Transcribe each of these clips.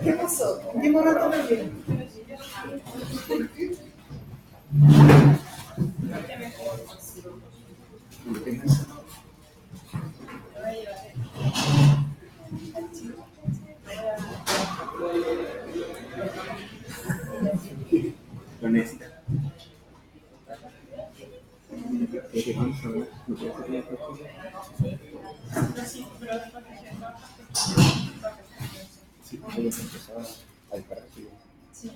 ¿Qué pasó? ¿Qué momento me dio? Lo necesita. Sí, puedes empezar al partido. Sí.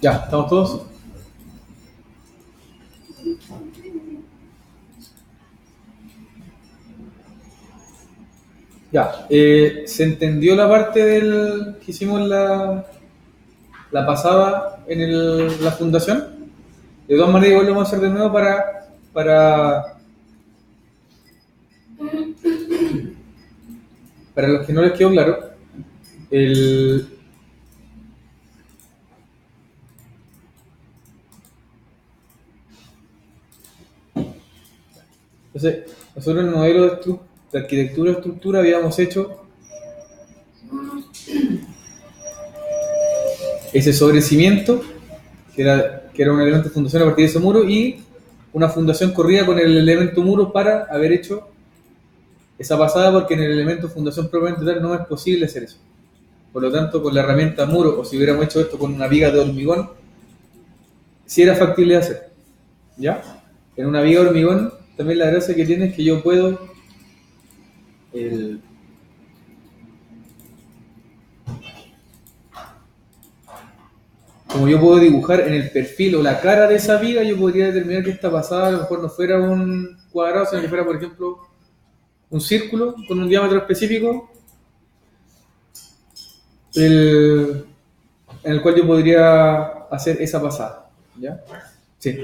Ya, ¿estamos todos? Ya, ¿se entendió la parte del que hicimos la pasada en la fundación? De todas maneras, igual lo vamos a hacer de nuevo para los que no les quedó claro. Entonces, nosotros en el modelo de arquitectura estructura habíamos hecho ese sobrecimiento, que era un elemento de fundación a partir de ese muro, y una fundación corrida con el elemento muro para haber hecho esa pasada, porque en el elemento fundación propiamente tal no es posible hacer eso. Por lo tanto, con la herramienta muro, o si hubiéramos hecho esto con una viga de hormigón, sí era factible de hacer. ¿Ya? En una viga de hormigón, también la gracia que tiene es que yo puedo como yo puedo dibujar en el perfil o la cara de esa viga, yo podría determinar que esta pasada a lo mejor no fuera un cuadrado, sino que fuera, por ejemplo, un círculo con un diámetro específico, en el cual yo podría hacer esa pasada. ¿Ya? Sí.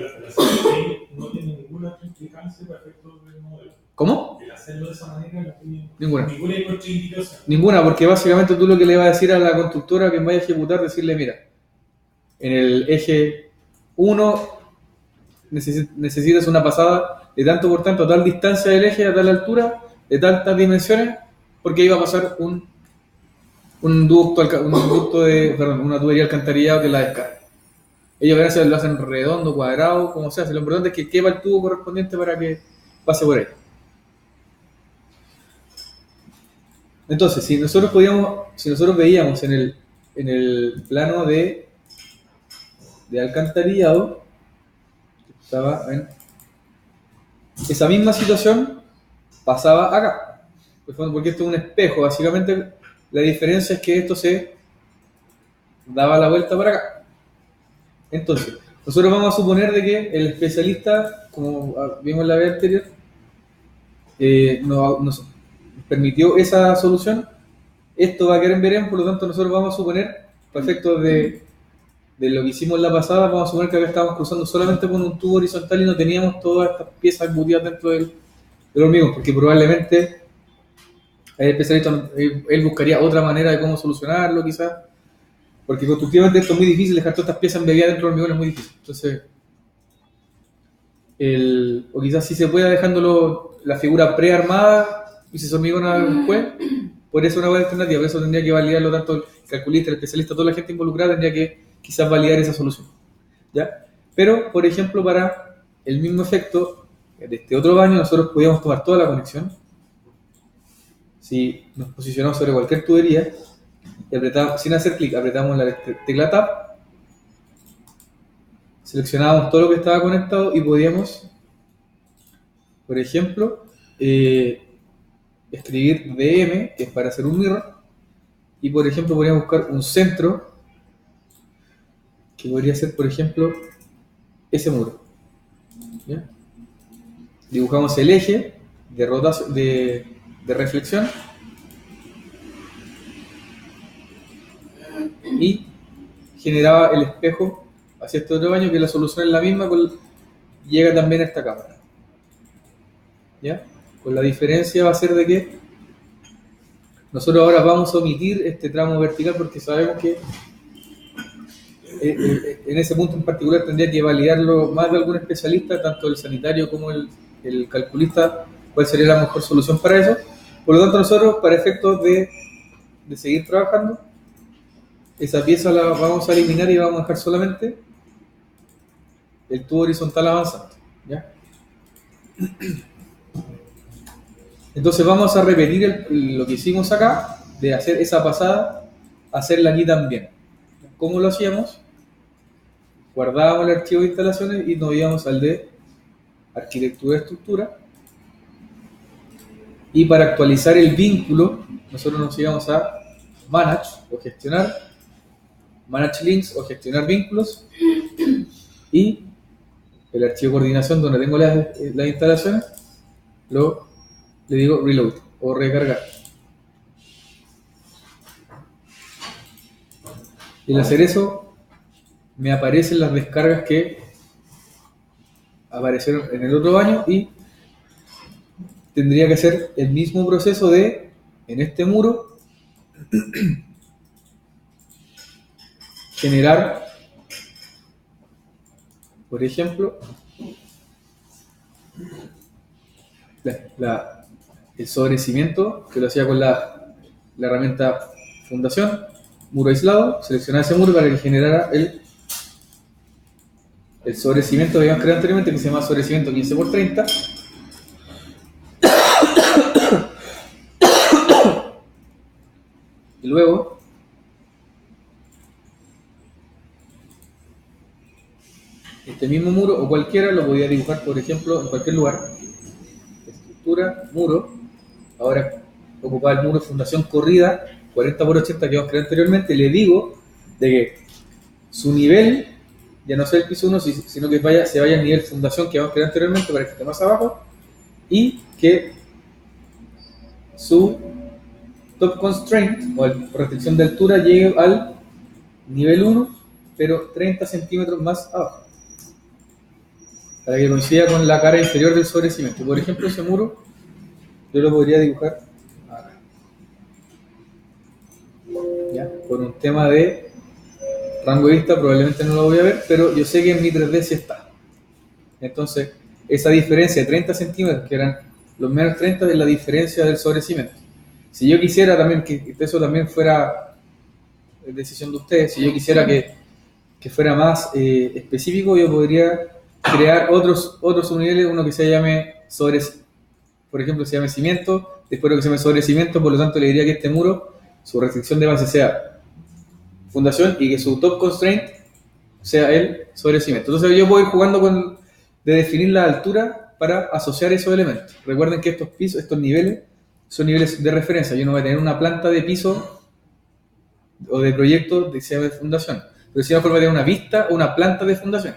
No tiene ninguna otra implicancia para efectos del modelo. ¿Cómo? El hacerlo de esa manera no tiene Ninguna contraindicación. Ninguna, porque básicamente tú lo que le vas a decir a la constructora que vaya a ejecutar, decirle, mira, en el eje 1 necesitas una pasada de tanto por tanto a tal distancia del eje, a tal altura, de tantas dimensiones, porque ahí va a pasar una tubería alcantarillado que la descarga. Ellos a veces lo hacen redondo, cuadrado, como sea, lo importante es que quepa el tubo correspondiente para que pase por ahí. Entonces, si nosotros veíamos en el plano de alcantarillado, estaba en esa misma situación, pasaba acá, porque esto es un espejo. Básicamente la diferencia es que esto se daba la vuelta para acá. Entonces, nosotros vamos a suponer de que el especialista, como vimos en la vez anterior, nos permitió esa solución. Esto va a quedar en veremos, por lo tanto nosotros vamos a suponer, para efectos de de lo que hicimos la pasada, vamos a suponer que acá estábamos cruzando solamente con un tubo horizontal y no teníamos todas estas piezas embutidas dentro del hormigón, porque probablemente el especialista él buscaría otra manera de cómo solucionarlo, quizás, porque constructivamente esto es muy difícil, dejar todas estas piezas embebidas dentro del hormigón es muy difícil. Entonces, o quizás si se pueda dejándolo la figura prearmada y se hormigona después, por eso es una buena alternativa, por eso tendría que validarlo tanto el calculista, el especialista, toda la gente involucrada tendría que quizás validar esa solución, ¿ya? Pero, por ejemplo, para el mismo efecto de este otro baño, nosotros podíamos tomar toda la conexión, si nos posicionamos sobre cualquier tubería y apretamos, sin hacer clic, apretamos la tecla Tab, seleccionábamos todo lo que estaba conectado y podíamos, por ejemplo, escribir DM, que es para hacer un mirror, y por ejemplo podríamos buscar un centro, que podría ser, por ejemplo, ese muro. ¿Ya? Dibujamos el eje de rotación, de reflexión, y generaba el espejo hacia este otro baño, que la solución es la misma, llega también a esta cámara. ¿Ya? Con la diferencia va a ser de que nosotros ahora vamos a omitir este tramo vertical porque sabemos que en ese punto en particular tendría que validarlo más de algún especialista, tanto el sanitario como el calculista, cuál sería la mejor solución para eso. Por lo tanto, nosotros, para efectos de seguir trabajando, esa pieza la vamos a eliminar y vamos a dejar solamente el tubo horizontal avanzando, ¿ya? Entonces vamos a repetir lo que hicimos acá, de hacer esa pasada, hacerla aquí también. ¿Cómo lo hacíamos? Guardábamos el archivo de instalaciones y nos íbamos al de arquitectura y estructura. Y para actualizar el vínculo, nosotros nos íbamos a Manage o gestionar, Manage Links o gestionar vínculos, y el archivo de coordinación donde tengo las instalaciones, le digo reload o recargar. Y al hacer eso, me aparecen las descargas que aparecieron en el otro baño y tendría que hacer el mismo proceso de, en este muro, generar, por ejemplo, el sobrecimiento, que lo hacía con la herramienta fundación, muro aislado, seleccionar ese muro para que generara el sobrecimiento que habíamos creado anteriormente, que se llama sobrecimiento 15×30. Y luego este mismo muro o cualquiera lo podía dibujar, por ejemplo, en cualquier lugar. Estructura, muro. Ahora ocupaba el muro fundación corrida 40×80 que habíamos creado anteriormente. Le digo de que su nivel ya no sea el piso 1, sino que se vaya al nivel fundación que habíamos creado anteriormente para que esté más abajo, y que su top constraint o restricción de altura llegue al nivel 1, pero 30 centímetros más abajo, para que coincida con la cara inferior del sobrecimiento. Por ejemplo, ese muro yo lo podría dibujar acá, ¿ya? Por un tema de rango de vista probablemente no lo voy a ver, pero yo sé que en mi 3D sí está. Entonces, esa diferencia de 30 centímetros, que eran los menos 30, es la diferencia del sobrecimiento. Si yo quisiera también que eso también fuera decisión de ustedes, si yo quisiera que fuera más específico, yo podría crear otros subniveles, uno que se llame por ejemplo, se llame cimiento, después lo que se llame sobrecimiento. Por lo tanto le diría que este muro, su restricción de base sea fundación y que su top constraint sea el sobrecimiento. Entonces yo puedo ir jugando de definir la altura para asociar esos elementos. Recuerden que estos niveles son niveles de referencia. Yo no voy a tener una planta de piso o de proyecto que sea de fundación, pero sí voy a tener una vista o una planta de fundación,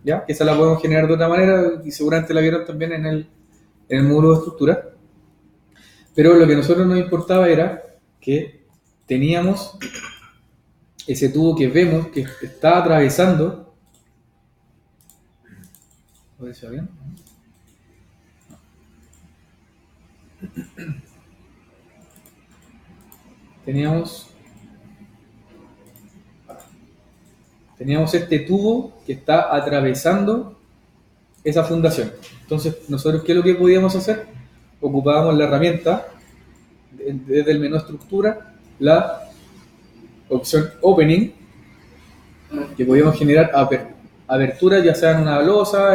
¿ya? Que esa la podemos generar de otra manera y seguramente la vieron también en el módulo de estructura. Pero lo que a nosotros nos importaba era que teníamos ese tubo que vemos que está atravesando. ¿Lo decía bien? Teníamos este tubo que está atravesando esa fundación. Entonces, nosotros, ¿qué es lo que podíamos hacer? Ocupábamos la herramienta, desde el menú estructura, la opción opening, que podíamos generar abertura, ya sea en una losa,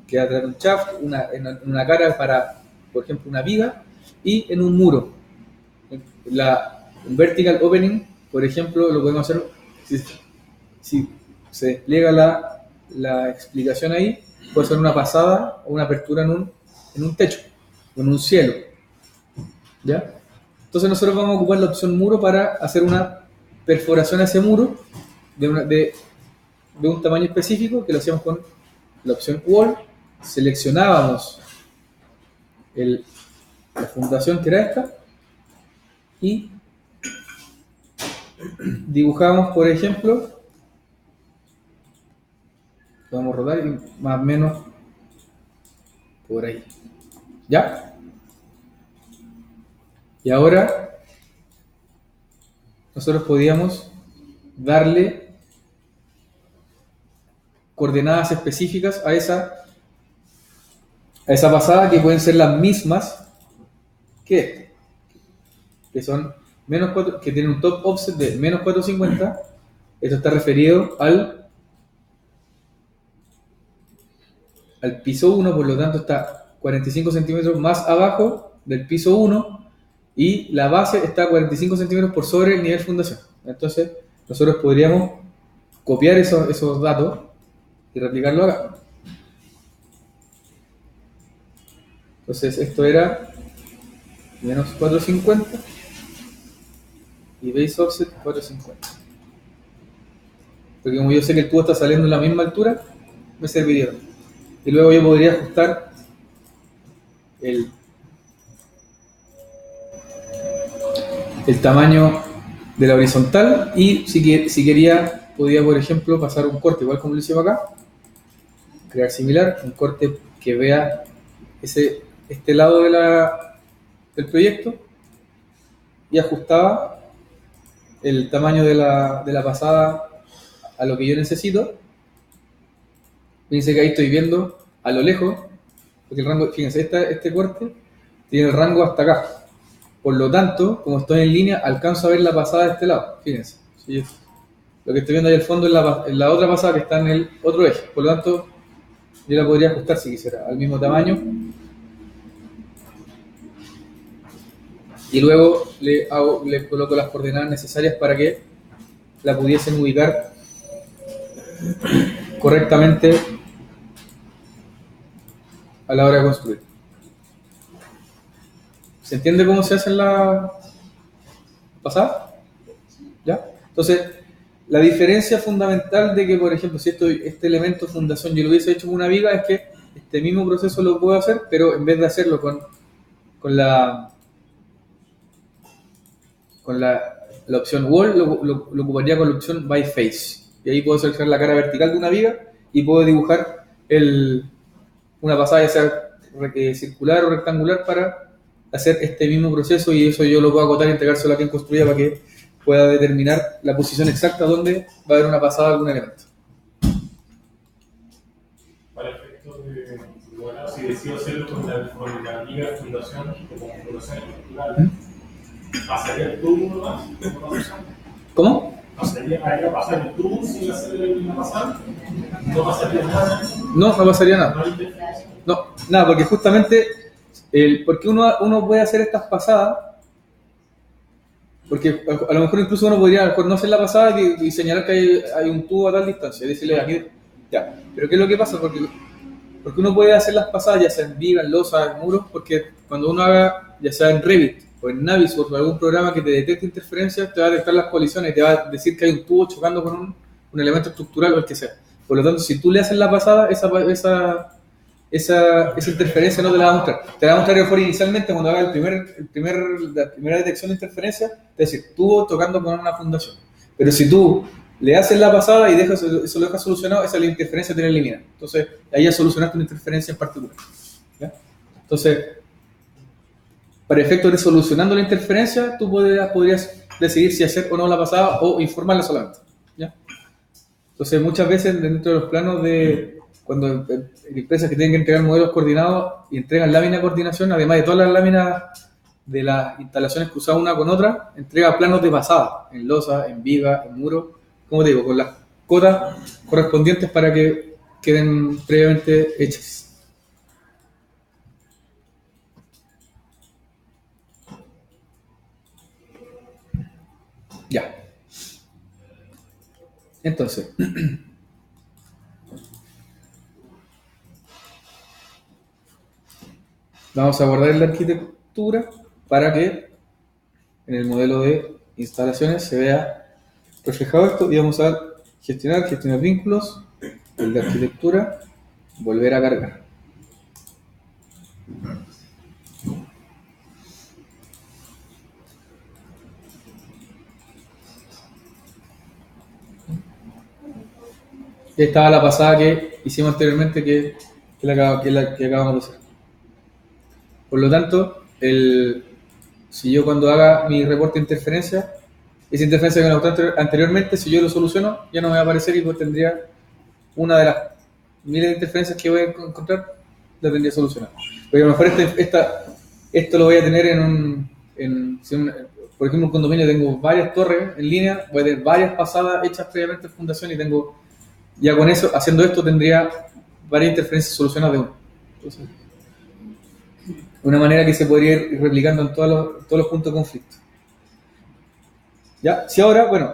que va a traer un shaft, en una cara para, por ejemplo, una viga, y en un muro. Un vertical opening, por ejemplo, lo podemos hacer si se despliega la explicación ahí, puede ser una pasada o una apertura en un techo, o en un cielo. ¿Ya? Entonces nosotros vamos a ocupar la opción muro para hacer una perforación a ese muro de un tamaño específico, que lo hacíamos con la opción wall, seleccionábamos la fundación, que era esta, y dibujábamos, por ejemplo, lo vamos a rodar y más o menos por ahí. ¿Ya? Y ahora nosotros podíamos darle coordenadas específicas a esa pasada, que pueden ser las mismas que son menos 4, que tienen un top offset de menos 450. Esto está referido al piso 1, por lo tanto está 45 centímetros más abajo del piso 1, y la base está 45 centímetros por sobre el nivel fundación. Entonces nosotros podríamos copiar esos datos y replicarlo acá. Entonces esto era menos 450 y base offset 450. Porque como yo sé que el tubo está saliendo en la misma altura, me serviría. Y luego yo podría ajustar el tamaño de la horizontal, y si quería, podía, por ejemplo, pasar un corte, igual como lo hicimos acá, crear similar, un corte que vea este lado del proyecto, y ajustaba el tamaño de la pasada a lo que yo necesito. Fíjense que ahí estoy viendo a lo lejos, porque el rango, fíjense, este corte tiene el rango hasta acá. Por lo tanto, como estoy en línea, alcanzo a ver la pasada de este lado. Fíjense, ¿sí? Lo que estoy viendo ahí al fondo es la otra pasada que está en el otro eje. Por lo tanto, yo la podría ajustar si quisiera, al mismo tamaño. Y luego le coloco las coordenadas necesarias para que la pudiesen ubicar correctamente a la hora de construir. ¿Se entiende cómo se hace en la pasada? ¿Ya? Entonces, la diferencia fundamental de que, por ejemplo, si este elemento fundación yo lo hubiese hecho con una viga, es que este mismo proceso lo puedo hacer, pero en vez de hacerlo con la opción wall, lo ocuparía con la opción by face. Y ahí puedo seleccionar la cara vertical de una viga y puedo dibujar una pasada, ya sea circular o rectangular, para hacer este mismo proceso, y eso yo lo puedo acotar y entregárselo a quien construya para que pueda determinar la posición exacta donde va a haber una pasada de algún elemento. Para efectos de, bueno, si decido hacerlo con la viga de fundación, como fundación estructural, ¿pasaría el tubo nomás? ¿Cómo? ¿Pasaría pasar el tubo sin hacer una pasada? ¿No pasaría nada? No pasaría nada. No, nada, porque justamente porque uno puede hacer estas pasadas, porque a lo mejor incluso uno podría no hacer la pasada y señalar que hay un tubo a tal distancia, decirle aquí, ya. Pero ¿qué es lo que pasa? Porque uno puede hacer las pasadas, ya sea en viga, en losa, en muros, porque cuando uno haga, ya sea en Revit o en Navisworks o algún programa que te detecte interferencias, te va a detectar las colisiones y te va a decir que hay un tubo chocando con un elemento estructural o el que sea. Por lo tanto, si tú le haces la pasada, esa interferencia no te la va a mostrar. Te la va a mostrar mejor inicialmente cuando haga la primera detección de interferencia, es decir, tubo tocando con una fundación. Pero si tú le haces la pasada y eso lo dejas solucionado, esa interferencia te la elimina. Entonces, ahí ya solucionaste una interferencia en particular. ¿Ya? Entonces, para efectos de solucionando la interferencia, tú podrías decidir si hacer o no la pasada o informarla solamente. ¿Ya? Entonces, muchas veces dentro de los planos de cuando empresas que tienen que entregar modelos coordinados y entregan lámina de coordinación, además de todas las láminas de las instalaciones cruzadas una con otra, entrega planos de pasada, en losa, en viga, en muro, como te digo, con las cotas correspondientes para que queden previamente hechas. Ya. Entonces, vamos a guardar la arquitectura para que en el modelo de instalaciones se vea reflejado esto y vamos a gestionar vínculos, el de arquitectura, volver a cargar. Esta estaba la pasada que hicimos anteriormente que que acabamos de hacer. Por lo tanto, si yo cuando haga mi reporte de interferencia, esa interferencia que me gustó anteriormente, si yo lo soluciono, ya no me va a aparecer y pues tendría una de las miles de interferencias que voy a encontrar, la tendría solucionada. Pero a lo mejor esto lo voy a tener por ejemplo, en un condominio tengo varias torres en línea, voy a tener varias pasadas hechas previamente en fundación y tengo, ya con eso, haciendo esto, tendría varias interferencias solucionadas de uno. Entonces, una manera que se podría ir replicando en todos los puntos de conflicto. ¿Ya? Si ahora, bueno,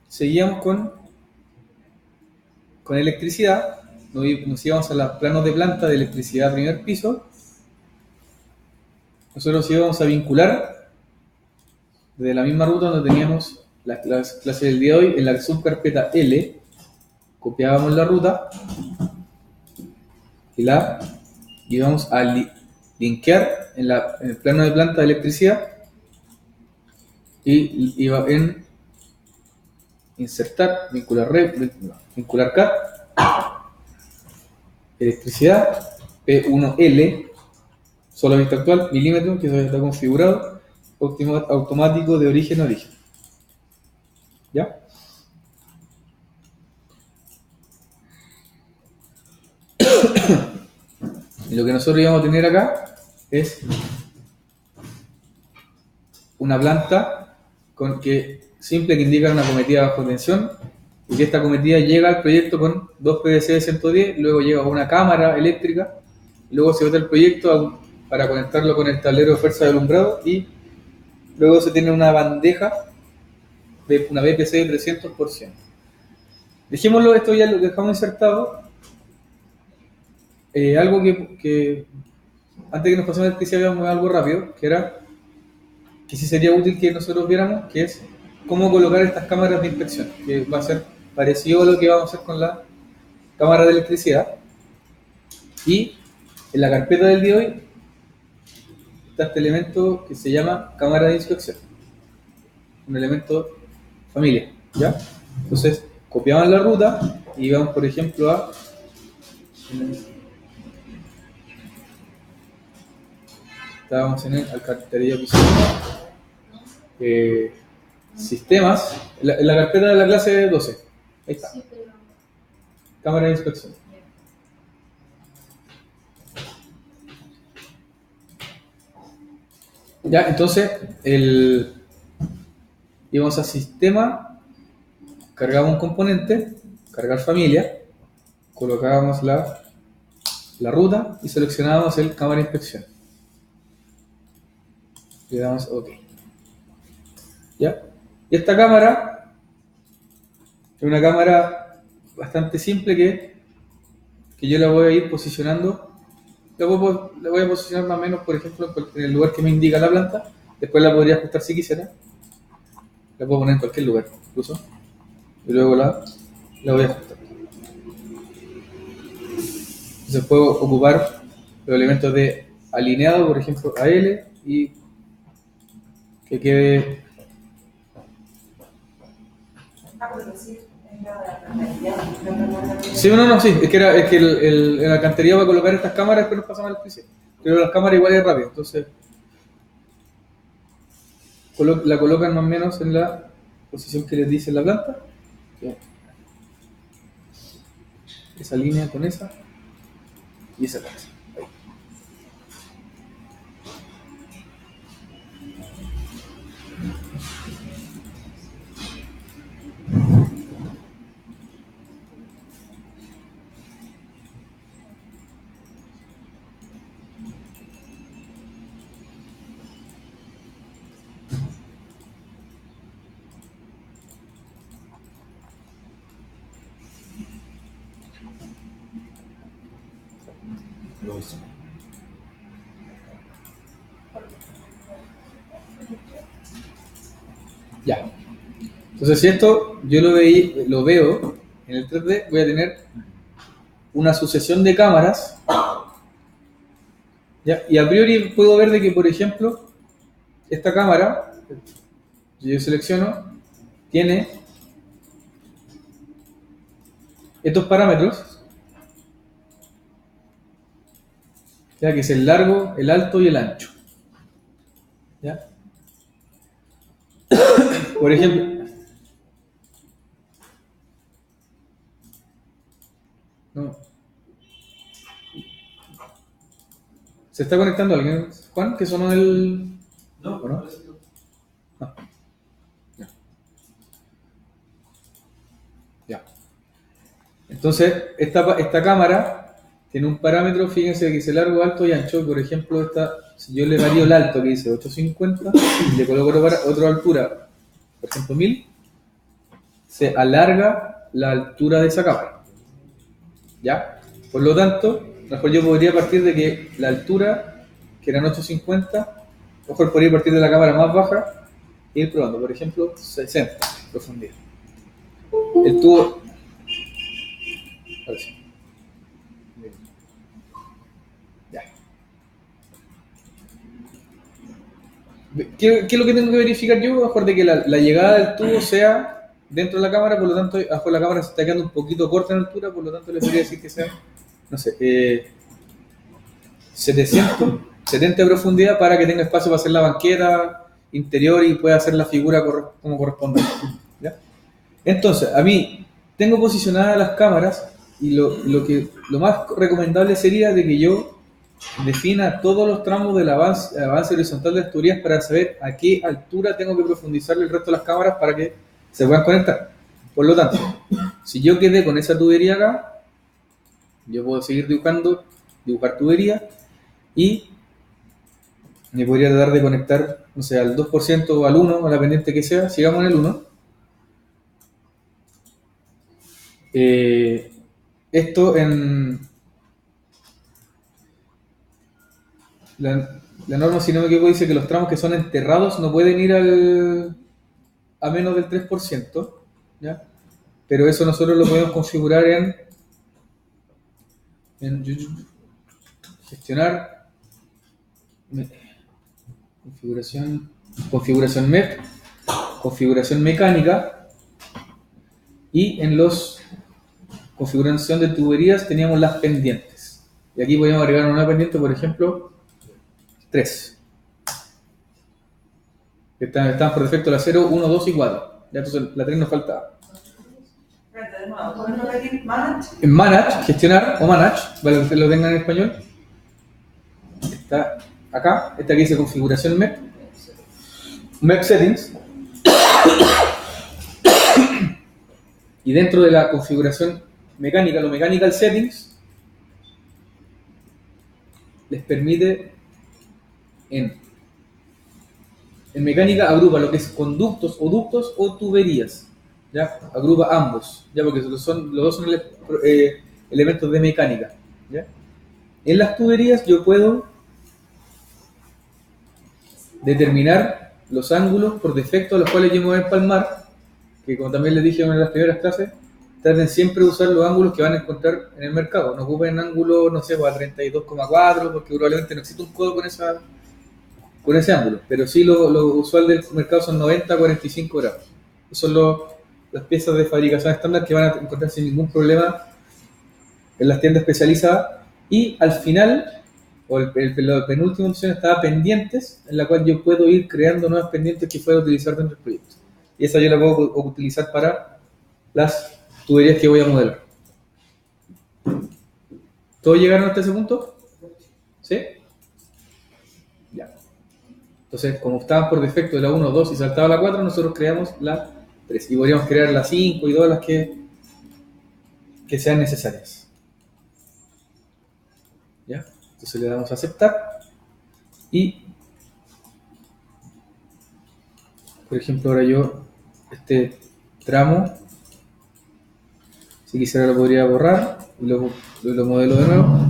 seguíamos con electricidad, nos íbamos a los planos de planta de electricidad primer piso, nosotros íbamos a vincular desde la misma ruta donde teníamos las clases del día de hoy, en la subcarpeta L, copiábamos la ruta y la íbamos a linkear en el plano de planta de electricidad y iba en insertar, vincular CAT, electricidad, P1L, sola vista actual, milímetro, que eso ya está configurado, automático de origen a origen. ¿Ya? Y lo que nosotros íbamos a tener acá es una planta simple que indica una cometida bajo tensión y que esta cometida llega al proyecto con 2 PVC de 110, luego llega a una cámara eléctrica, luego se bota el proyecto para conectarlo con el tablero de fuerza de alumbrado y luego se tiene una bandeja de una BPC de 300%. Dejémoslo, esto ya lo dejamos insertado. Algo que antes que nos pasemos a electricidad veamos algo rápido, que era que sí sería útil que nosotros viéramos, que es cómo colocar estas cámaras de inspección, que va a ser parecido a lo que vamos a hacer con la cámara de electricidad. Y en la carpeta del día de hoy está este elemento que se llama cámara de inspección, un elemento familia, ¿ya? Entonces copiaban la ruta y íbamos, por ejemplo, a estábamos en el alcantarilla piso sistemas, en la carpeta de la clase 12. Ahí está. Cámara de inspección. Ya, entonces, íbamos a sistema, cargábamos un componente, cargar familia, colocábamos la ruta y seleccionábamos el cámara de inspección. Le damos OK. ¿Ya? Y esta cámara es una cámara bastante simple que yo la voy a ir posicionando. La voy a posicionar más o menos, por ejemplo, en el lugar que me indica la planta. Después la podría ajustar si quisiera. La puedo poner en cualquier lugar, incluso. Y luego la voy a ajustar. Entonces puedo ocupar los elementos de alineado, por ejemplo, a L y que quede Sí, no, sí, es que el alcantarillado va a colocar estas cámaras y después nos pasamos al piso. Pero las cámaras igual es rápido, entonces la colocan más o menos en la posición que les dice la planta. Esa línea con esa y esa con esa. Ahí. Ya. Entonces, si esto yo lo veo en el 3D, voy a tener una sucesión de cámaras. ¿Ya? Y a priori puedo ver de que, por ejemplo, esta cámara, si yo selecciono, tiene estos parámetros, ¿ya? Que es el largo, el alto y el ancho. ¿Ya? Por ejemplo, no. ¿Se está conectando alguien, Juan? ¿Que sonó el...? No, ¿O no? No. Ya. Ya. Entonces, esta cámara tiene un parámetro, fíjense que dice largo, alto y ancho. Por ejemplo, si yo le varío el alto, que dice 850, y le coloco otra altura, por ejemplo 1000, se alarga la altura de esa cámara. ¿Ya? Por lo tanto, mejor yo podría partir de que la altura, que eran 850, mejor podría partir de la cámara más baja e ir probando. Por ejemplo, 60 profundidad. El tubo... Ahora sí. Ya. ¿Qué es lo que tengo que verificar yo? Mejor de que la llegada del tubo sea dentro de la cámara, por lo tanto, bajo la cámara se está quedando un poquito corta en altura, por lo tanto le podría decir que sea, no sé, 770 de profundidad para que tenga espacio para hacer la banqueta interior y pueda hacer la figura como corresponde. ¿Ya? Entonces, a mí tengo posicionadas las cámaras y lo más recomendable sería de que yo defina todos los tramos del avance horizontal de las tuberías para saber a qué altura tengo que profundizar el resto de las cámaras para que se puedan conectar. Por lo tanto, si yo quedé con esa tubería acá, yo puedo seguir dibujar tubería y me podría tratar de conectar, no sé, al 2% o al 1%, a la pendiente que sea, sigamos en el 1. Esto en la norma, si no me equivoco, dice que los tramos que son enterrados no pueden ir a menos del 3%, ¿ya? Pero eso nosotros lo podemos configurar en gestionar, configuración MEP, configuración mecánica, y en los configuración de tuberías teníamos las pendientes. Y aquí podemos agregar una pendiente, por ejemplo, 3. Están por defecto la 0, 1, 2 y 4. Ya, entonces la 3 nos faltaba. En Manage, gestionar o Manage, para que ustedes lo tengan en español. Está acá, esta que dice configuración MEP. MEP Settings. Y dentro de la configuración mecánica, lo Mechanical Settings, les permite en mecánica agrupa lo que es conductos o ductos o tuberías, ¿ya? Agrupa ambos, ¿ya? Porque los dos son elementos de mecánica, ¿ya? En las tuberías yo puedo determinar los ángulos por defecto a los cuales yo me voy a empalmar, que como también les dije en las primeras clases, traten siempre de usar los ángulos que van a encontrar en el mercado. No ocupen ángulos, no sé, a 32,4, porque probablemente no existe un codo con ese ángulo. Pero sí lo usual del mercado son 90 a 45 grados. Esos son las piezas de fabricación estándar que van a encontrar sin ningún problema en las tiendas especializadas. Y al final, o la penúltima opción estaba pendientes, en la cual yo puedo ir creando nuevas pendientes que pueda utilizar dentro del proyecto. Y esa yo la puedo utilizar para las tuberías que voy a modelar. ¿Todos llegaron hasta ese punto? ¿Sí? Ya. Entonces, como estaban por defecto de la 1, 2 y saltaba la 4, nosotros creamos la 3. Y podríamos crear la 5 y todas las que sean necesarias. ¿Ya? Entonces le damos a aceptar. Y, por ejemplo, ahora yo, este tramo, si quisiera lo podría borrar y lo modelo de nuevo.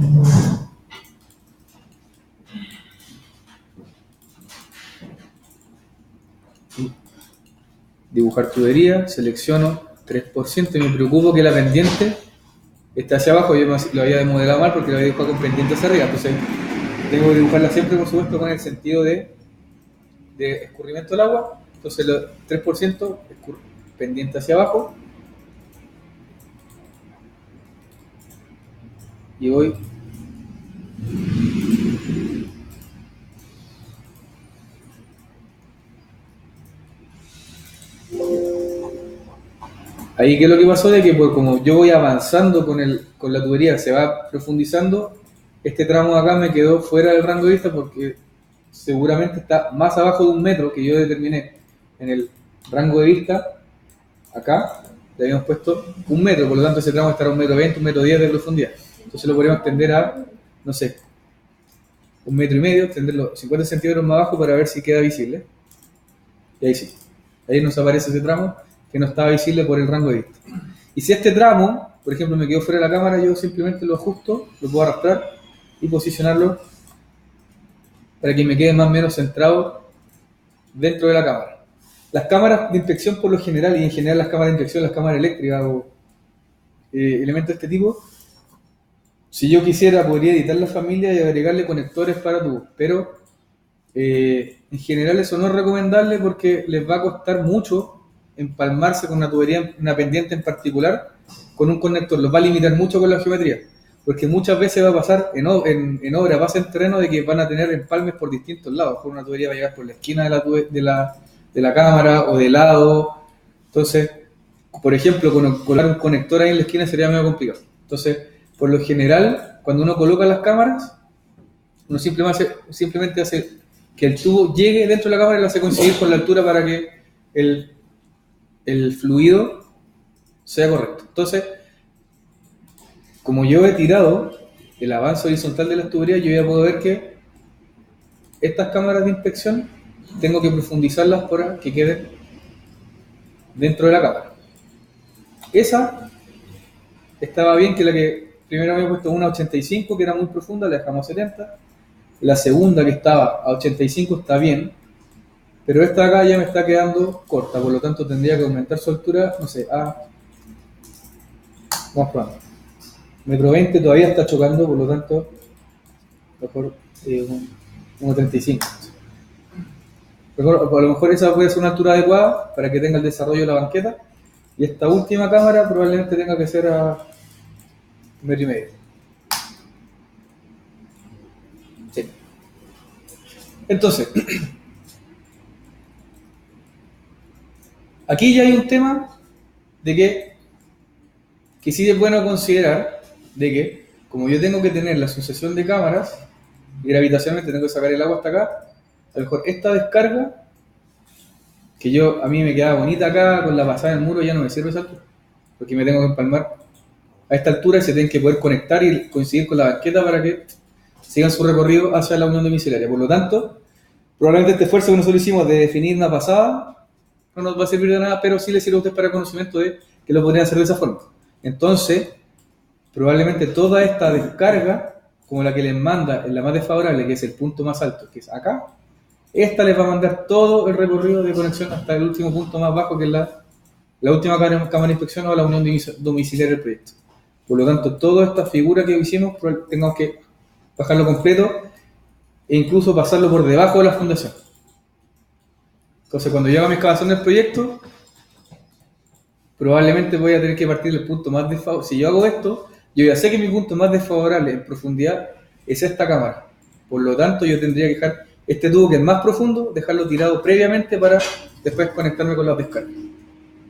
Dibujar tubería, selecciono 3% y me preocupo que la pendiente esté hacia abajo. Yo lo había modelado mal porque lo había dibujado con pendiente hacia arriba, entonces tengo que dibujarla siempre, por supuesto, con el sentido de escurrimiento del agua. Entonces el 3% pendiente hacia abajo y voy ahí. ¿Qué es lo que pasó? De que como yo voy avanzando con la tubería, se va profundizando, este tramo de acá me quedó fuera del rango de vista porque seguramente está más abajo de 1 metro que yo determiné en el rango de vista. Acá le habíamos puesto 1 metro, por lo tanto ese tramo estará 1,20 m, 1,10 m de profundidad. Entonces lo podríamos extender a, no sé, 1,5 m, extenderlo 50 centímetros más abajo para ver si queda visible. Y ahí sí, ahí nos aparece ese tramo que no estaba visible por el rango de vista. Y si este tramo, por ejemplo, me quedó fuera de la cámara, yo simplemente lo ajusto, lo puedo arrastrar y posicionarlo para que me quede más o menos centrado dentro de la cámara. Las cámaras de inspección por lo general, y en general las cámaras de inspección, las cámaras eléctricas o elementos de este tipo, si yo quisiera podría editar la familia y agregarle conectores para tubos, pero en general eso no es recomendable porque les va a costar mucho empalmarse con una tubería, una pendiente en particular, con un conector. Los va a limitar mucho con la geometría, porque muchas veces va a pasar en obra, pasa en terreno de que van a tener empalmes por distintos lados. Por una tubería va a llegar por la esquina de la cámara o de lado. Entonces, por ejemplo, colar un conector ahí en la esquina sería medio complicado. Entonces, por lo general, cuando uno coloca las cámaras, uno simplemente hace que el tubo llegue dentro de la cámara y lo hace coincidir con la altura para que el fluido sea correcto. Entonces, como yo he tirado el avance horizontal de las tuberías, yo ya puedo ver que estas cámaras de inspección tengo que profundizarlas para que queden dentro de la cámara. Esa estaba bien, que la que primero había puesto una 85, que era muy profunda, la dejamos a 70. La segunda, que estaba a 85, está bien, pero esta de acá ya me está quedando corta, por lo tanto tendría que aumentar su altura, no sé, vamos probando. 1,20 m todavía está chocando, por lo tanto, mejor 1,35 m. A lo mejor esa puede ser una altura adecuada para que tenga el desarrollo de la banqueta, y esta última cámara probablemente tenga que ser a 1,5 m. Sí. Entonces, aquí ya hay un tema de que sí es bueno considerar de que, como yo tengo que tener la sucesión de cámaras, y gravitacionalmente tengo que sacar el agua hasta acá, a lo mejor esta descarga, que a mí me quedaba bonita acá con la pasada del muro, ya no me sirve esa altura, porque me tengo que empalmar a esta altura y se tienen que poder conectar y coincidir con la banqueta para que sigan su recorrido hacia la unión domiciliaria. Por lo tanto, probablemente este esfuerzo que nosotros hicimos de definir una pasada no nos va a servir de nada, pero sí les sirve a ustedes para el conocimiento de que lo podrían hacer de esa forma. Entonces, probablemente toda esta descarga, como la que les manda en la más desfavorable, que es el punto más alto, que es acá, esta les va a mandar todo el recorrido de conexión hasta el último punto más bajo, que es la última cámara de inspección o la unión domiciliaria del proyecto. Por lo tanto, toda esta figura que hicimos, tenemos que bajarlo completo e incluso pasarlo por debajo de la fundación. Entonces, cuando yo haga mi excavación del proyecto, probablemente voy a tener que partir del punto más desfavorable. Si yo hago esto, yo ya sé que mi punto más desfavorable en profundidad es esta cámara. Por lo tanto, yo tendría que dejar este tubo que es más profundo, dejarlo tirado previamente para después conectarme con las descargas.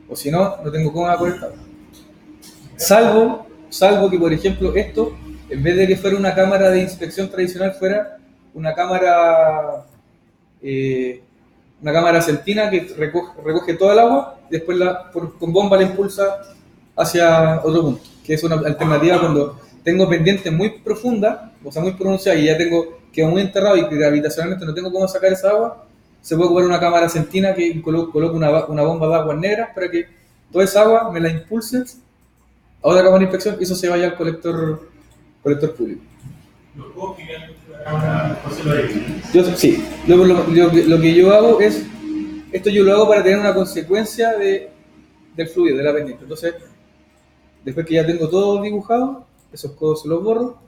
O si no, no tengo cómo conectar. Salvo que, por ejemplo, esto, en vez de que fuera una cámara de inspección tradicional, fuera una cámara Sentina que recoge todo el agua y después con bomba la impulsa hacia otro punto, que es una alternativa cuando tengo pendientes muy profundas, o sea, muy pronunciadas y ya quedo muy enterrado y gravitacionalmente no tengo cómo sacar esa agua. Se puede ocupar una cámara Sentina que coloque una bomba de aguas negras para que toda esa agua me la impulse a otra cámara de inspección y eso se vaya al colector público. ¿Los puedo girar la cámara? Después se lo digo. Sí, lo que yo hago es, esto yo lo hago para tener una consecuencia del fluido, de la pendiente. Entonces, después que ya tengo todo dibujado, esos codos se los borro.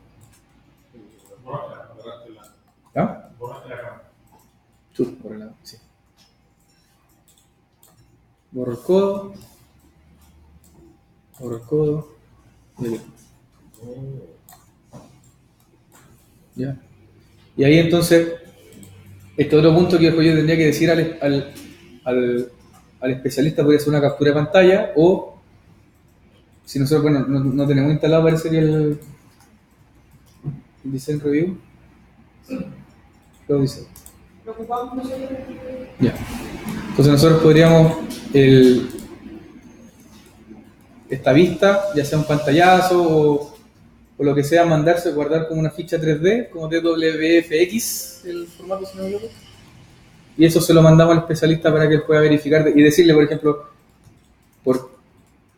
¿Ah? Borraste la cámara. Sí. Borro el codo. Ya. Y ahí entonces, este otro punto que yo tendría que decir al especialista podría ser una captura de pantalla o si nosotros, bueno, no tenemos instalado parecería el design review. Lo dice. Lo ocupamos nosotros. Ya. Entonces nosotros podríamos esta vista, ya sea un pantallazo o lo que sea, mandarse, guardar como una ficha 3D, como DWFX, el formato, si no me equivoco. Y eso se lo mandamos al especialista para que él pueda verificar y decirle, por ejemplo,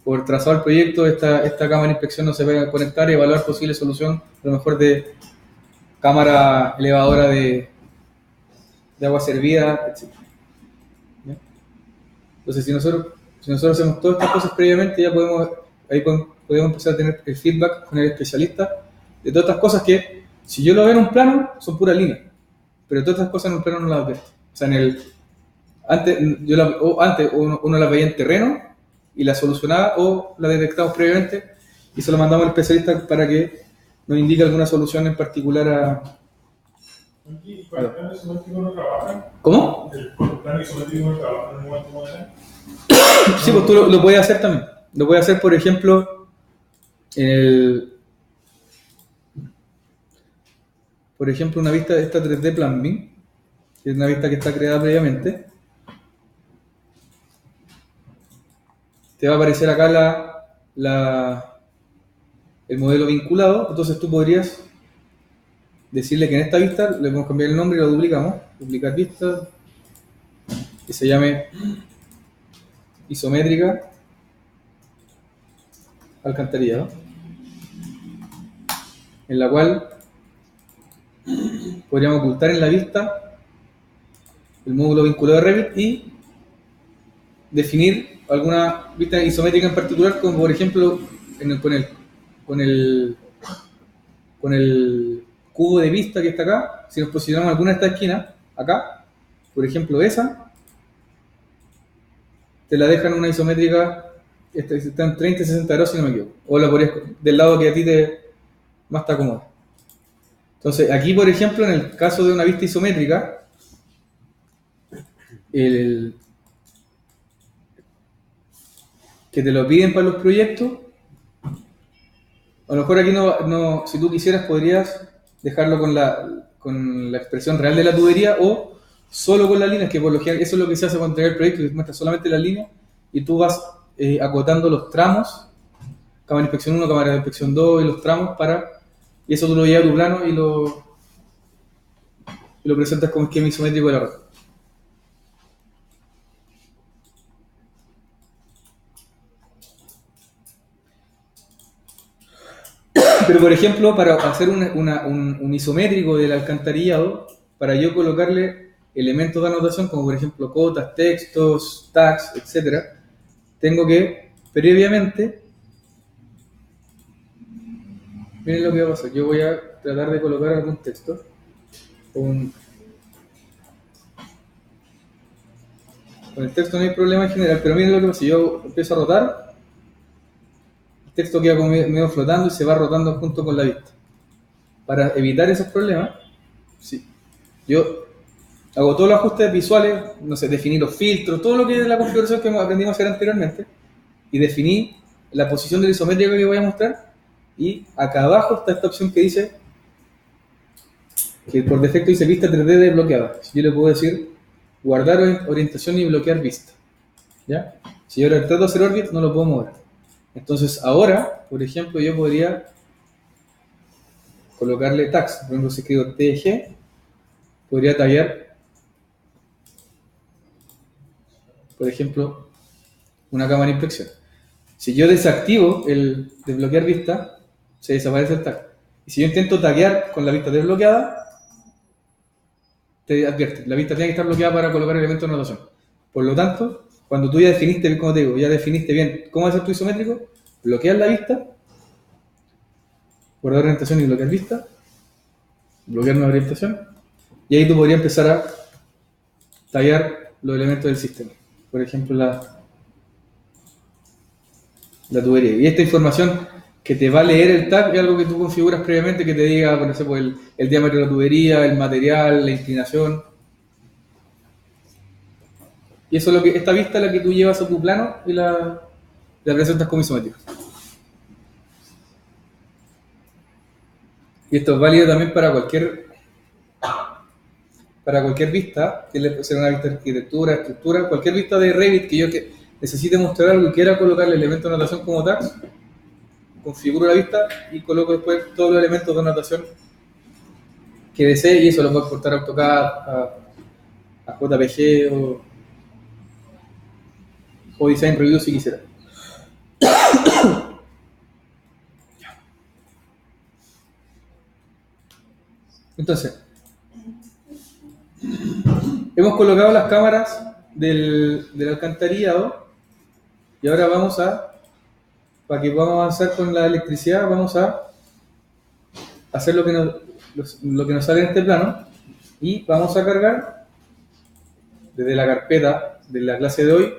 por trazado el proyecto, esta cámara de inspección no se puede conectar y evaluar posible solución, a lo mejor de cámara elevadora de agua servida, etc. ¿Ya? Entonces, si nosotros hacemos todas estas cosas previamente, ya podemos empezar a tener el feedback con el especialista de todas estas cosas que, si yo lo veo en un plano, son puras líneas, pero todas estas cosas en un plano no las veo. O sea, antes uno las veía en terreno y las solucionaba o las detectamos previamente y se lo mandamos al especialista para que nos indique alguna solución en particular a... ¿Y con el plano isométrico no trabajan? ¿Cómo? ¿Con el plano isométrico no trabajan en el momento modelo? Sí, pues tú lo puedes hacer también. Lo puedes hacer, por ejemplo, una vista de esta 3D Plan B, que es una vista que está creada previamente. Te va a aparecer acá el modelo vinculado, entonces tú podrías decirle que en esta vista le podemos cambiar el nombre y lo duplicamos, duplicar vista, que se llame isométrica alcantarillado, en la cual podríamos ocultar en la vista el módulo vinculado de Revit y definir alguna vista isométrica en particular, como por ejemplo con el cubo de vista que está acá. Si nos posicionamos alguna de estas esquinas acá, por ejemplo esa, te la dejan una isométrica, está en 30 y 60 grados si no me equivoco, o la podrías del lado que a ti más te acomoda. Entonces aquí, por ejemplo, en el caso de una vista isométrica, que te lo piden para los proyectos, a lo mejor aquí no, si tú quisieras podrías dejarlo con la expresión real de la tubería o solo con las líneas, que por lo general eso es lo que se hace cuando entrega el proyecto, que muestra solamente las líneas y tú vas acotando los tramos, cámara de inspección 1, cámara de inspección 2 y los tramos y eso tú lo llevas a tu plano y lo presentas como esquema isométrico de la red. Pero por ejemplo, para hacer un isométrico del alcantarillado, para yo colocarle elementos de anotación como por ejemplo cotas, textos, tags, etc., tengo que previamente, miren lo que va a pasar, yo voy a tratar de colocar algún texto con el texto no hay problema en general, pero miren lo que pasa, yo empiezo a rotar el texto queda como medio flotando y se va rotando junto con la vista. Para evitar esos problemas, sí, yo hago todos los ajustes visuales, no sé, definir los filtros, todo lo que es la configuración que aprendimos a hacer anteriormente, y definí la posición del isométrico que voy a mostrar, y acá abajo está esta opción que dice, que por defecto dice vista 3D desbloqueada. Yo le puedo decir guardar orientación y bloquear vista, ¿ya? Si yo ahora trato de hacer orbit, no lo puedo mover. Entonces ahora, por ejemplo, yo podría colocarle tags. Por ejemplo, si escribo TG, podría taggear, por ejemplo, una cámara de inspección. Si yo desactivo el desbloquear vista, se desaparece el tag. Y si yo intento taguear con la vista desbloqueada, te advierte, la vista tiene que estar bloqueada para colocar elementos de notación. Por lo tanto, cuando tú ya definiste, como te digo, ya definiste bien cómo hacer tu isométrico, bloqueas la vista, guardar orientación y bloquear vista, bloquear nueva orientación, y ahí tú podrías empezar a tallar los elementos del sistema. Por ejemplo, la tubería. Y esta información que te va a leer el tag es algo que tú configuras previamente, que te diga, por ejemplo, el diámetro de la tubería, el material, la inclinación. Y eso es lo que, esta vista es la que tú llevas a tu plano y la presentas como isométrico. Y esto es válido también para cualquier vista, que puede ser una vista de arquitectura, estructura, cualquier vista de Revit que yo necesite mostrar algo y quiera colocarle elementos de notación como tags, configuro la vista y coloco después todos los elementos de notación que desee, y eso lo puedo exportar a AutoCAD, a JPG o Design Review si quisiera. Entonces, hemos colocado las cámaras del alcantarillado y ahora vamos para que podamos avanzar con la electricidad, vamos a hacer lo que nos sale en este plano, y vamos a cargar desde la carpeta de la clase de hoy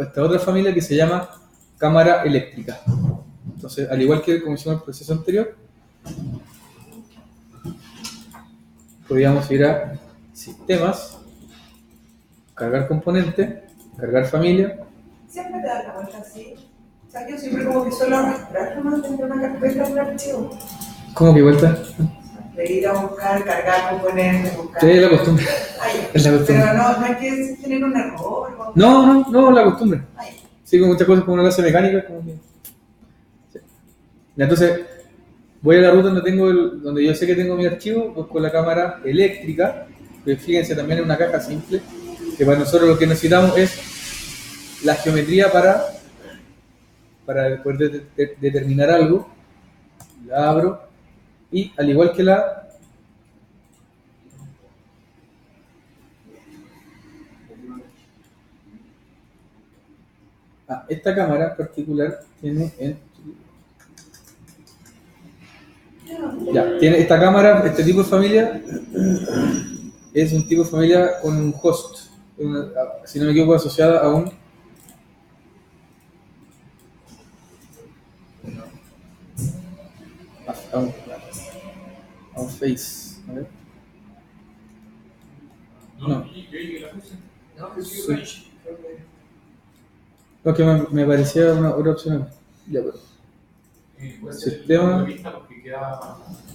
esta otra familia que se llama cámara eléctrica. Entonces, al igual que como hicimos en el proceso anterior, podríamos ir a sistemas, cargar componente, cargar familia. Siempre te das la vuelta así. O sea, yo siempre como que suelo arrastrar nomás dentro de una carpeta un archivo. ¿Cómo que vuelta? De ir a buscar, cargar componentes, buscar. Sí, es la costumbre. Ay, Es la costumbre. pero no es que tener un error. No, la costumbre. Ay. Sí, con muchas cosas como una clase mecánica. Como que... sí. Y entonces, voy a la ruta donde yo sé que tengo mi archivo, busco la cámara eléctrica, que fíjense también es una caja simple, que para nosotros lo que necesitamos es la geometría para poder determinar algo. La abro y al igual que esta cámara en particular tiene tiene esta cámara, este tipo de familia es un tipo de familia con un host, si no me equivoco, asociada a un face. A ver. No. Switch. No, que me parecía otra opción. Ya, pero. Sistema.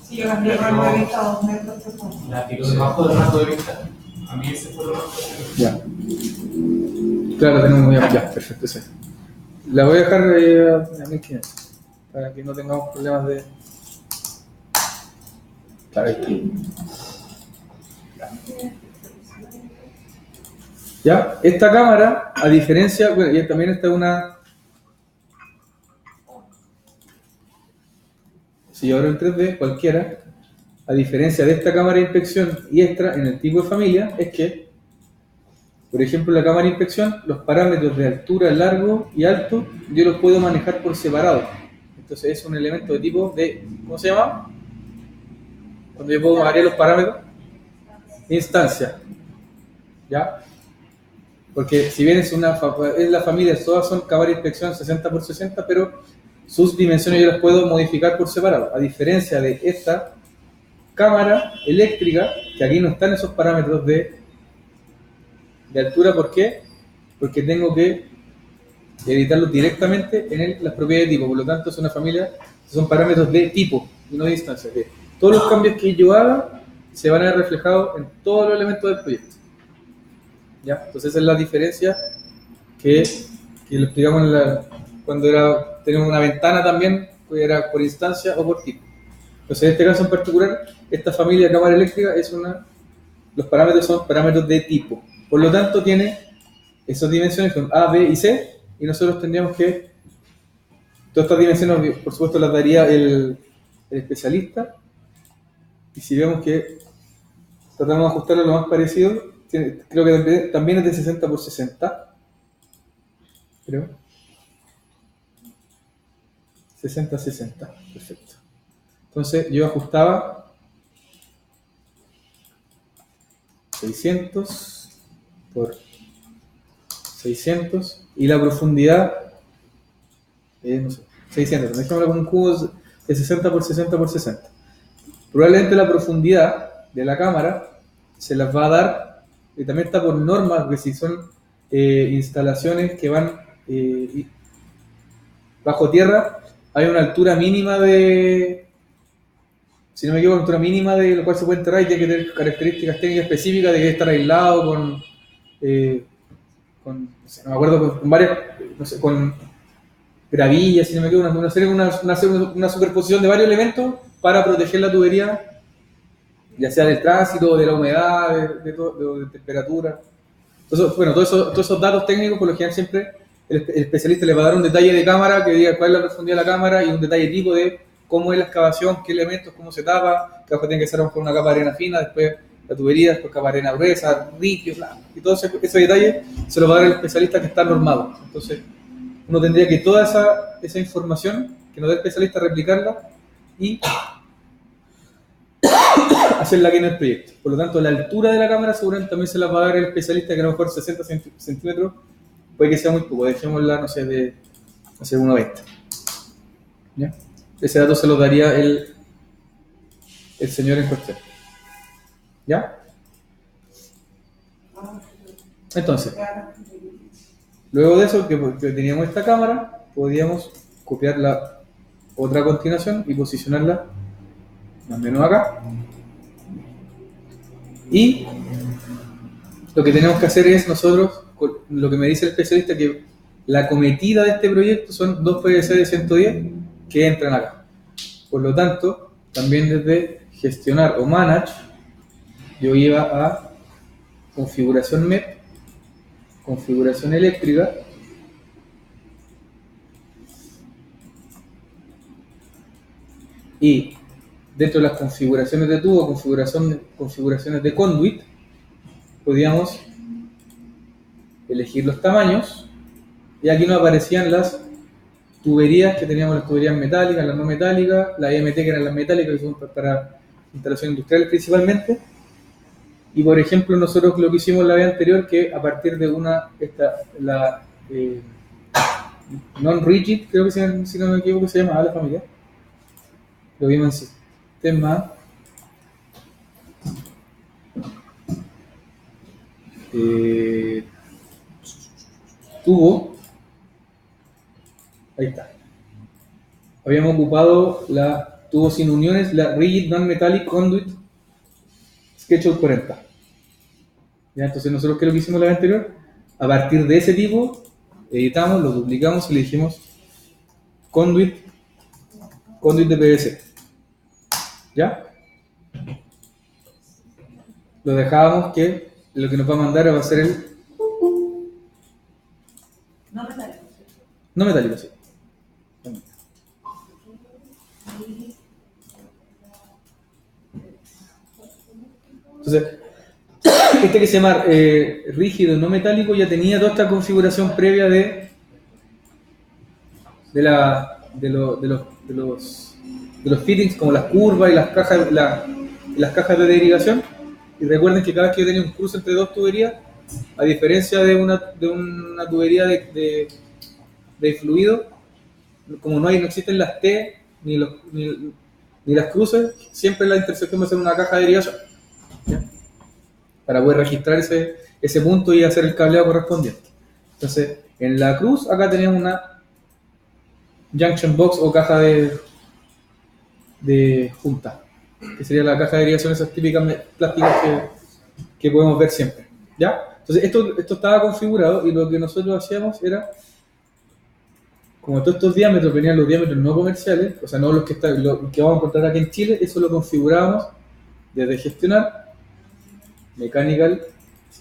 Sí, yo cambié el rango de vista a 2 metros. La tiró debajo del rango de vista. A mí ese fue el rango de vista. Ya. Claro, tenemos muy bien. Ya, perfecto, sí. La voy a dejar a 1500 para que no tengamos problemas de. Claro, aquí. Ya, esta cámara, a diferencia, bueno, y también está una. Si yo abro en 3D, cualquiera, a diferencia de esta cámara de inspección y extra en el tipo de familia, es que, por ejemplo, la cámara de inspección, los parámetros de altura, largo y alto, yo los puedo manejar por separado. Entonces es un elemento de tipo de, ¿cómo se llama? Cuando yo puedo variar los parámetros, instancia. ¿Ya? Porque si bien es la familia, todas son cámara de inspección 60 por 60, pero sus dimensiones yo las puedo modificar por separado, a diferencia de esta cámara eléctrica, que aquí no están esos parámetros de altura. ¿Por qué? Porque tengo que editarlos directamente en las propiedades de tipo. Por lo tanto, es una familia, son parámetros de tipo y no de distancia. Que todos los cambios que yo haga se van a ver reflejados en todos los elementos del proyecto. ¿Ya? Entonces, esa es la diferencia que lo explicamos cuando tenemos una ventana también, que era por instancia o por tipo. Entonces, en este caso en particular, esta familia de cámara eléctrica los parámetros son parámetros de tipo. Por lo tanto, tiene esas dimensiones son A, B y C, y nosotros tendríamos que, todas estas dimensiones, por supuesto, las daría el especialista, y si vemos que tratamos de ajustarlo lo más parecido, creo que también es de 60 por 60, creo. 60-60, perfecto. Entonces yo ajustaba 600 por 600 y la profundidad, no sé, 600, dejémoslo con un cubo de 60 por 60 por 60. Probablemente la profundidad de la cámara se las va a dar, y también está por norma, porque si son instalaciones que van bajo tierra, hay una altura mínima si no me equivoco, una altura mínima de la cual se puede enterrar, y tiene que tener características técnicas específicas de que estar aislado con no sé, no me acuerdo, con varias, no sé, con gravillas, si no me equivoco, una superposición de varios elementos para proteger la tubería, ya sea del tránsito, de la humedad, de temperatura. Entonces, bueno, todos esos datos técnicos, por lo general, siempre el especialista le va a dar un detalle de cámara que diga cuál es la profundidad de la cámara y un detalle tipo de cómo es la excavación, qué elementos, cómo se tapa, que abajo tiene que ser con una capa de arena fina, después la tubería, después capa de arena gruesa, ripio, y todo ese detalle se lo va a dar el especialista que está normado. Entonces, uno tendría que toda esa información que nos da el especialista replicarla y hacerla aquí en el proyecto. Por lo tanto, la altura de la cámara seguramente también se la va a dar el especialista, que a lo mejor 60 centímetros puede que sea muy poco, dejémosla, no sé, de 1,20. ¿Ya? Ese dato se lo daría el señor en cuestión. ¿Ya? Entonces, luego de eso, que teníamos esta cámara, podíamos copiar la otra a continuación y posicionarla más o menos acá. Y lo que tenemos que hacer es nosotros, lo que me dice el especialista, que la cometida de este proyecto son 2 PVC de 110 que entran acá. Por lo tanto, también desde gestionar o manage, yo iba a configuración MEP, configuración eléctrica, y dentro de las configuraciones de tubo, configuraciones de conduit, podíamos elegir los tamaños, y aquí nos aparecían las tuberías que teníamos, las tuberías metálicas, las no metálicas, las EMT que eran las metálicas, que son para instalaciones industriales principalmente. Y por ejemplo, nosotros lo que hicimos la vez anterior, que a partir de la non-rigid, creo que si no me equivoco se llama la familia, lo vimos en sistema tubo, ahí está. Habíamos ocupado la tubo sin uniones, la Rigid Non-Metallic Conduit SketchUp 40. ¿Ya? Entonces nosotros, ¿qué es lo que hicimos la vez anterior? A partir de ese tipo, editamos, lo duplicamos y le dijimos conduit de PVC. ¿Ya? Lo dejábamos que lo que nos va a mandar va a ser el no metálico, sí. Entonces, este que se llama rígido no metálico ya tenía toda esta configuración previa de los fittings, como las curvas y las cajas de derivación. Y recuerden que cada vez que yo tenía un cruce entre 2 tuberías, a diferencia de una tubería de fluido, como no existen las T ni las cruces, siempre la intersección va a ser una caja de derivación, ¿ya? Para poder registrar ese punto y hacer el cableado correspondiente. Entonces, en la cruz acá tenemos una junction box o caja de junta, que sería la caja de derivación, esas típicas plásticas que podemos ver siempre, ¿ya? Entonces esto estaba configurado y lo que nosotros hacíamos era, como todos estos diámetros venían los diámetros no comerciales, o sea, no los que vamos a encontrar aquí en Chile, eso lo configurábamos desde gestionar, mechanical,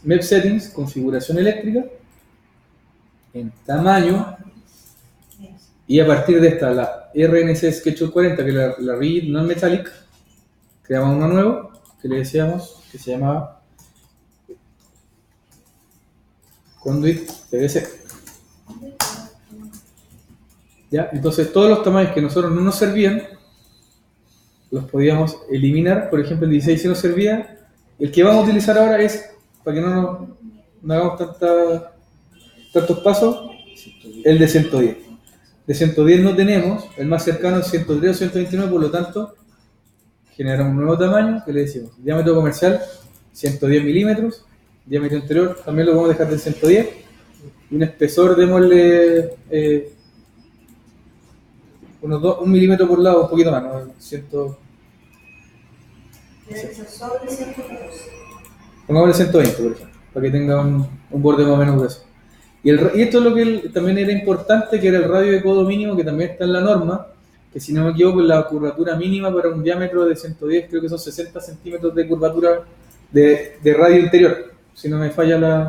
map settings, configuración eléctrica, en tamaño, y a partir de esta, la RNC SketchUp 40, que es la Rigid Non-Metallic, creamos uno nuevo, que le decíamos, que se llamaba Conduit PVC. ¿Ya? Entonces todos los tamaños que a nosotros no nos servían, los podíamos eliminar. Por ejemplo, el 16 sí nos servía. El que vamos a utilizar ahora es, para que no hagamos tantos pasos, el de 110. De 110 no tenemos, el más cercano es 103 o 129, por lo tanto generamos un nuevo tamaño que le decimos diámetro comercial 110 milímetros, diámetro interior también lo vamos a dejar de 110, y un espesor, démosle un milímetro por lado, un poquito más, ¿no? Pongámosle 120, por ejemplo, para que tenga un borde más o menos grueso. Y esto es lo que también era importante, que era el radio de codo mínimo, que también está en la norma, que si no me equivoco, la curvatura mínima para un diámetro de 110, creo que son 60 centímetros de curvatura de radio interior, si no me falla la...